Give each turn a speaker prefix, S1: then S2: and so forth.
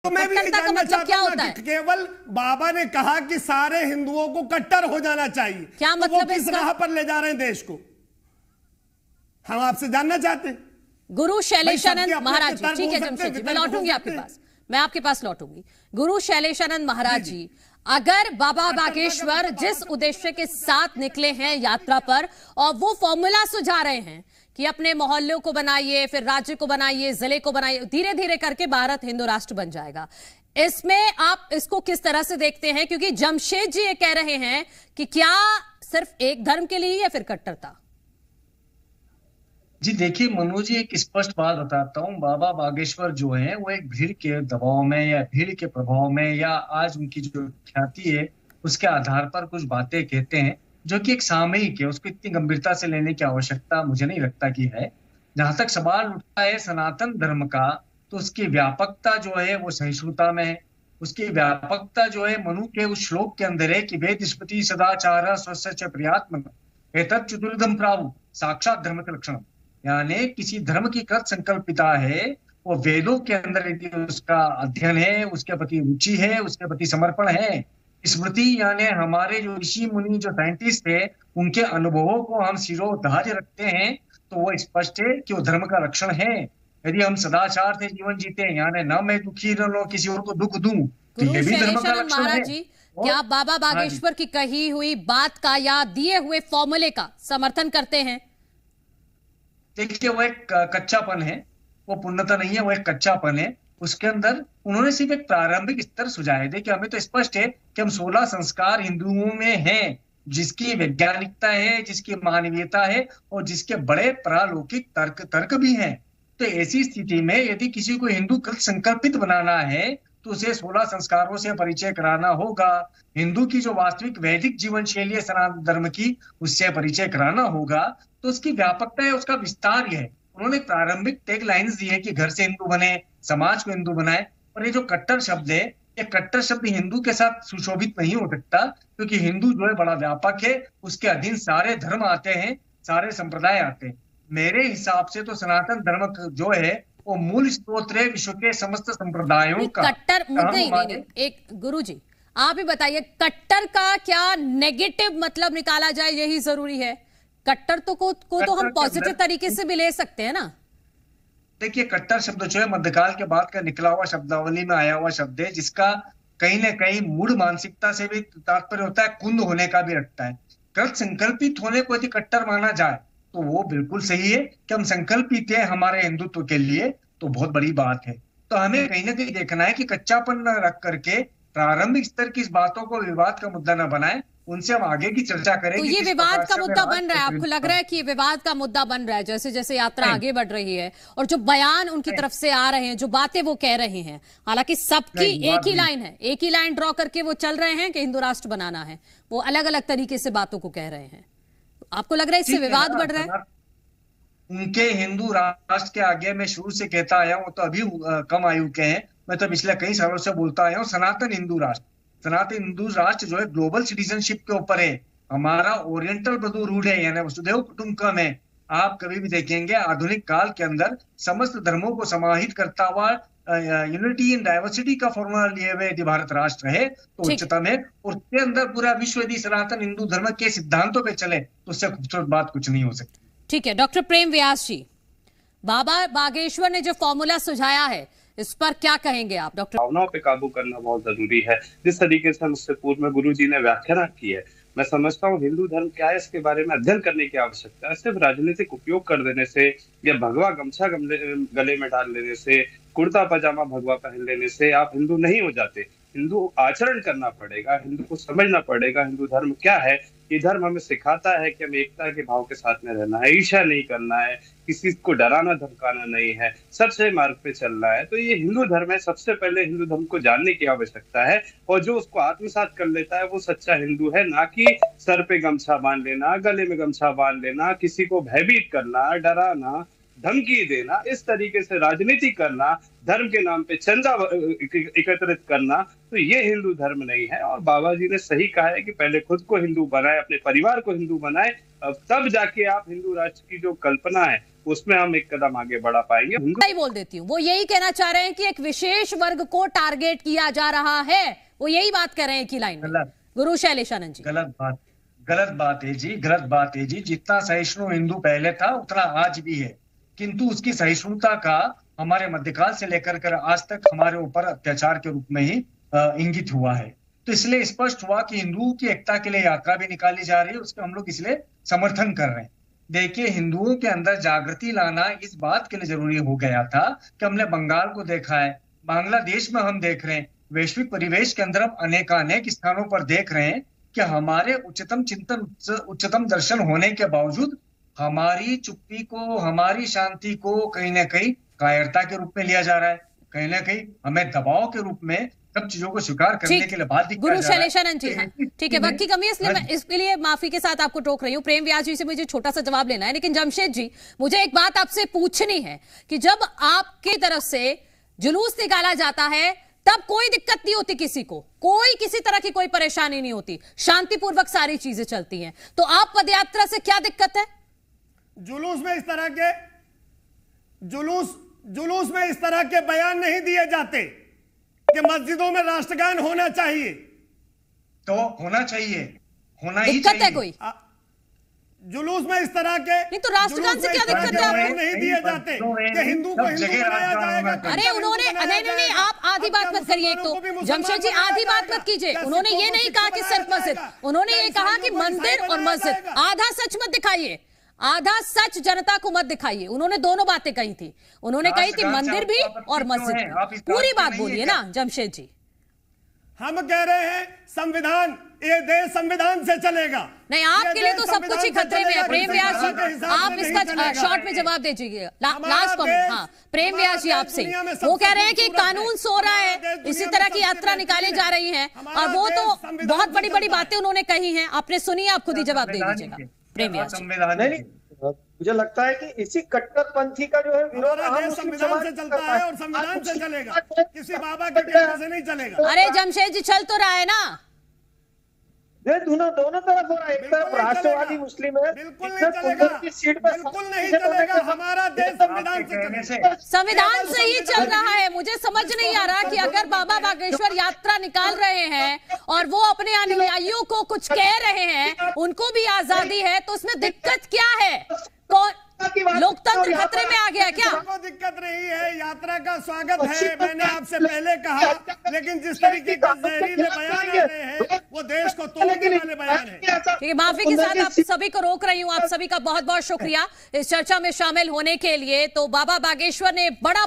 S1: तो मैं भी
S2: कट्टरता का मतलब क्या होता है?
S1: केवल बाबा ने कहा कि सारे हिंदुओं को कट्टर हो जाना चाहिए,
S2: क्या
S1: तो
S2: मतलब
S1: वो किस राह पर ले जा रहे हैं देश को, हम आपसे जानना चाहते हैं।
S2: गुरु शैलेशानंद महाराज जी, ठीक है
S1: बोल सकते
S2: जमशेद जी,
S1: हैं,
S2: मैं लौटूंगी आपके
S1: सकते हैं।
S2: पास, मैं आपके पास लौटूंगी। गुरु शैलेशानंद महाराज जी, अगर बाबा बागेश्वर जिस उद्देश्य के साथ निकले हैं यात्रा पर और वो फॉर्मूला सुझा रहे हैं कि अपने मोहल्लों को बनाइए, फिर राज्य को बनाइए, जिले को बनाइए, धीरे धीरे करके भारत हिंदू राष्ट्र बन जाएगा, इसमें आप इसको किस तरह से देखते हैं? क्योंकि जमशेद जी ये कह रहे हैं कि क्या सिर्फ एक धर्म के लिए या फिर कट्टरता?
S3: जी देखिए मनोज जी, एक स्पष्ट बात बताता हूँ। बाबा बागेश्वर जो है वो एक भीड़ के दबाव में या भीड़ के प्रभाव में या आज उनकी जो ख्याति है उसके आधार पर कुछ बातें कहते हैं जो कि एक सामयिक है, उसको इतनी गंभीरता से लेने की आवश्यकता मुझे नहीं लगता कि है। जहां तक सवाल उठता है सनातन धर्म का, तो उसकी व्यापकता जो है वो सहिष्णुता में है। उसकी व्यापकता जो है मनु के उस श्लोक के अंदर है कि वेद स्मृति सदाचार स्वस्य च प्रियात्मन एतत् चतुर्विधम प्रावु साक्षात धर्म के लक्षण। यानी किसी धर्म की कृत संकल्पिता है, वो वेदों के अंदर यदि उसका अध्ययन है, उसके प्रति रुचि है, उसके प्रति समर्पण है। स्मृति यानी हमारे जो ऋषि मुनि जो साइंटिस्ट है उनके अनुभवों को हम सिरोधार्य रखते हैं, तो वो स्पष्ट है कि वो धर्म का लक्षण है। यदि हम सदाचार से जीवन जीते हैं, यानी न मैं दुखी न किसी और को दुख दूं, तो ये भी धर्म का लक्षण है।
S2: महाराज जी, क्या बाबा बागेश्वर की कही हुई बात का या दिए हुए फॉर्मूले का समर्थन करते हैं?
S3: देखिए वो एक कच्चापन है, वो पूर्णता नहीं है, वो एक कच्चापन है। उसके अंदर उन्होंने सिर्फ एक प्रारंभिक स्तर सुझाया। देखिए हमें तो स्पष्ट है कि हम 16 संस्कार हिंदुओं में हैं, जिसकी वैज्ञानिकता है, जिसकी मानवीयता है और जिसके बड़े पारलौकिक तर्क भी हैं। तो ऐसी स्थिति में यदि किसी को हिंदू कृत संकल्पित बनाना है तो उसे 16 संस्कारों से परिचय कराना होगा। हिंदू की जो वास्तविक वैदिक जीवन शैली है सनातन धर्म की, उससे परिचय कराना होगा। तो उसकी व्यापकता है, उसका विस्तार है। उन्होंने प्रारंभिक टैग लाइन्स दी है कि घर से हिंदू बने, समाज को हिंदू बनाए। और ये जो कट्टर शब्द है, ये कट्टर शब्द हिंदू के साथ सुशोभित नहीं हो सकता, क्योंकि हिंदू जो है बड़ा व्यापक है, उसके अधीन सारे धर्म आते हैं, सारे संप्रदाय आते हैं। मेरे हिसाब से तो सनातन धर्म जो है वो मूल स्रोत है विश्व के समस्त संप्रदायों का।
S2: कट्टर नहीं, एक गुरुजी आप ही बताइए, कट्टर का क्या नेगेटिव मतलब निकाला जाए, यही जरूरी है? कट्टर तो को तो हम पॉजिटिव तरीके से भी ले सकते हैं ना।
S3: देखिए कट्टर शब्द जो है मध्यकाल के बाद का निकला हुआ शब्दावली में आया हुआ शब्द है, जिसका कहीं ना कहीं मूड मानसिकता से भी तात्पर्य होता है, कुंद होने का भी रखता है। कृत संकल्पित होने को यदि कट्टर माना जाए तो वो बिल्कुल सही है कि हम संकल्पित है हमारे हिंदुत्व के लिए, तो बहुत बड़ी बात है। तो हमें कहीं ना कहीं देखना है कि कच्चापन न रख करके प्रारंभिक स्तर की इस बातों को विवाद का मुद्दा न बनाए, उनसे हम आगे की चर्चा करें।
S2: तो ये विवाद का मुद्दा बन रहा है, आपको लग रहा है कि ये विवाद का मुद्दा बन रहा है जैसे जैसे यात्रा आगे बढ़ रही है, और जो बयान उनकी तरफ से आ रहे हैं, जो बातें वो कह रहे हैं, हालांकि सबकी एक ही लाइन है, एक ही लाइन ड्रॉ करके वो चल रहे हैं कि हिंदू राष्ट्र बनाना है, वो अलग अलग तरीके से बातों को कह रहे हैं। आपको लग रहा है इससे विवाद बढ़ रहा है?
S3: उनके हिंदू राष्ट्र के आगे मैं शुरू से कहता आया हूं, तो अभी कम आयु के हैं, मैं तो पिछले कई सालों से बोलता आया हूँ, सनातन हिंदू राष्ट्र, सनातन हिंदू राष्ट्र जो है ग्लोबल सिटीजनशिप के ऊपर है। हमारा ओरिएंटल बधु रूढ़ है, यानी वसुधैव कुटुंबकम है। आप कभी भी देखेंगे आधुनिक काल के अंदर समस्त धर्मों को समाहित करता हुआ यूनिटी इन डाइवर्सिटी का फॉर्मूला लिए हुए यदि भारत राष्ट्र है तो उच्चतम है, और उसके अंदर पूरा विश्व यदि सनातन हिंदू धर्म के सिद्धांतों पे चले तो उससे खूबसूरत बात कुछ नहीं हो सकती।
S2: ठीक है, डॉक्टर प्रेम व्यास जी, बाबा बागेश्वर ने जो फॉर्मूला सुझाया है इस पर क्या कहेंगे आप? डॉक्टर,
S4: भावनाओं पे काबू करना बहुत जरूरी है। जिस तरीके से उससे पूर्व में गुरु जी ने व्याख्या की है, मैं समझता हूँ हिंदू धर्म क्या है इसके बारे में अध्ययन करने की आवश्यकता है। सिर्फ राजनीतिक उपयोग कर देने से या भगवा गमछा गले में डाल लेने से, कुर्ता पजामा भगवा पहन लेने से आप हिंदू नहीं हो जाते। हिंदू आचरण करना पड़ेगा, हिंदू को समझना पड़ेगा हिंदू धर्म क्या है। ये धर्म हमें सिखाता है कि हमें एकता के भाव के साथ में रहना है, ईर्ष्या नहीं करना है, किसी को डराना धमकाना नहीं है, सच्चे मार्ग पे चलना है। तो ये हिंदू धर्म है। सबसे पहले हिंदू धर्म को जानने की आवश्यकता है, और जो उसको आत्मसात कर लेता है वो सच्चा हिंदू है। ना कि सर पे गमछा बांध लेना, गले में गमछा बांध लेना, किसी को भयभीत करना, डराना, धमकी देना, इस तरीके से राजनीति करना धर्म के नाम पे चंदा एकत्रित करना, तो ये हिंदू धर्म नहीं है। और बाबा जी ने सही कहा है कि पहले खुद को हिंदू बनाए, अपने परिवार को हिंदू बनाए, तब जाके आप हिंदू राष्ट्र की जो कल्पना है उसमें हम एक कदम आगे बढ़ा पाएंगे।
S2: मैं बोल देती हूँ, वो यही कहना चाह रहे हैं कि एक विशेष वर्ग को टारगेट किया जा रहा है, वो यही बात कर रहे हैं कि लाइन में। गुरु शैलेशानंद जी,
S3: गलत बात है जी, गलत बात है जी। जितना सहिष्णु हिंदू पहले था उतना आज भी है, किंतु उसकी सहिष्णुता का हमारे मध्यकाल से लेकर कर आज तक हमारे ऊपर अत्याचार के रूप में ही इंगित हुआ है। तो इसलिए स्पष्ट हुआ कि हिंदुओं की एकता के लिए यात्रा भी निकाली जा रही है, उसका हम लोग इसलिए समर्थन कर रहे हैं। देखिए, हिंदुओं के अंदर जागृति लाना इस बात के लिए जरूरी हो गया था कि हमने बंगाल को देखा है, बांग्लादेश में हम देख रहे हैं, वैश्विक परिवेश के अंदर हम अनेकानेक स्थानों पर देख रहे हैं कि हमारे उच्चतम चिंतन, उच्चतम दर्शन होने के बावजूद हमारी चुप्पी को, हमारी शांति को कहीं ना कहीं कायरता के रूप में लिया जा रहा है, कहीं ना कहीं हमें दबाव के रूप में सब चीजों को स्वीकार करने के लिए बाध्य किया जा रहा है।
S2: गुरु शैलेशानंद जी, ठीक है, वक्त की कमी है इसलिए मैं इसके लिए माफी के साथ आपको टोक रही हूँ। प्रेम व्यास जी से मुझे छोटा सा जवाब लेना है, लेकिन जमशेद जी मुझे एक बात आपसे पूछनी है कि जब आपकी तरफ से जुलूस निकाला जाता है तब कोई दिक्कत नहीं होती, किसी को कोई किसी तरह की कोई परेशानी नहीं होती, शांतिपूर्वक सारी चीजें चलती हैं, तो आप पदयात्रा से क्या दिक्कत है?
S1: जुलूस में इस तरह के बयान नहीं दिए जाते कि मस्जिदों में राष्ट्रगान होना चाहिए,
S3: तो होना चाहिए, होना ही
S2: दिक्कत
S3: चाहिए।
S2: है कोई
S1: जुलूस में इस तरह के
S2: नहीं, तो राष्ट्रगान से क्या दिक्कत है आपको?
S1: नहीं दिए जाते कि हिंदू को हिंदू बनाया जाएगा।
S2: अरे उन्होंने नहीं, आप आधी बात मत करिए। एक तो जमशेद जी आधी बात मत कीजिए। उन्होंने ये नहीं कहा कि सिर्फ मस्जिद, उन्होंने ये कहा कि मंदिर और मस्जिद, आधा सच मत दिखाइए, आधा सच जनता को मत दिखाइए। उन्होंने दोनों बातें कही थी, उन्होंने कही थी मंदिर भी और मस्जिद भी। पूरी बात बोलिए ना जमशेद जी।
S1: हम कह रहे हैं संविधान, ये देश संविधान से चलेगा।
S2: नहीं, आपके लिए तो सब कुछ ही खतरे में है। प्रेम व्यास जी, आप इसका शॉर्ट में जवाब दीजिए, लास्ट कमेंट। हाँ, प्रेम व्यास जी आपसे, वो कह रहे हैं कि कानून सो रहा है, इसी तरह की यात्रा निकाली जा रही है, और वो तो बहुत बड़ी बड़ी बातें उन्होंने कही हैं, आपने सुनी, आप खुद ही जवाब दे दीजिएगा। प्रेम व्यास जी,
S5: नहीं, मुझे लगता है कि इसी कट्टरपंथी का जो है विरोध
S1: संविधान से चलता है और संविधान से चलेगा, किसी बाबा के कहने से नहीं चलेगा।
S2: अरे जमशेद जी, चल तो रहा है ना,
S5: दोनों तरफ हो रहा है। एक तरफ राष्ट्रवादी मुस्लिम है,
S1: बिल्कुल नहीं चलेगा, बिल्कुल नहीं चलेगा। हमारा देश संविधान से चलेगा,
S2: संविधान से ही चल रहा है। मुझे समझ नहीं आ रहा कि अगर बाबा बागेश्वर यात्रा निकाल रहे हैं और वो अपने अनुयायियों को कुछ कह रहे हैं, उनको भी आजादी है, तो उसमें दिक्कत क्या है? कौन लोकतंत्र खतरे में आ गया क्या?
S1: कोई दिक्कत नहीं है, यात्रा का स्वागत है, मैंने आपसे पहले कहा, लेकिन जिस तरीके के जहरीले बयान आ रहे हैं वो देश को तोड़ने वाले बयान है।
S2: ठीक है, माफी के साथ आप सभी को रोक रही हूँ। आप सभी का बहुत बहुत शुक्रिया इस चर्चा में शामिल होने के लिए। तो बाबा बागेश्वर ने बड़ा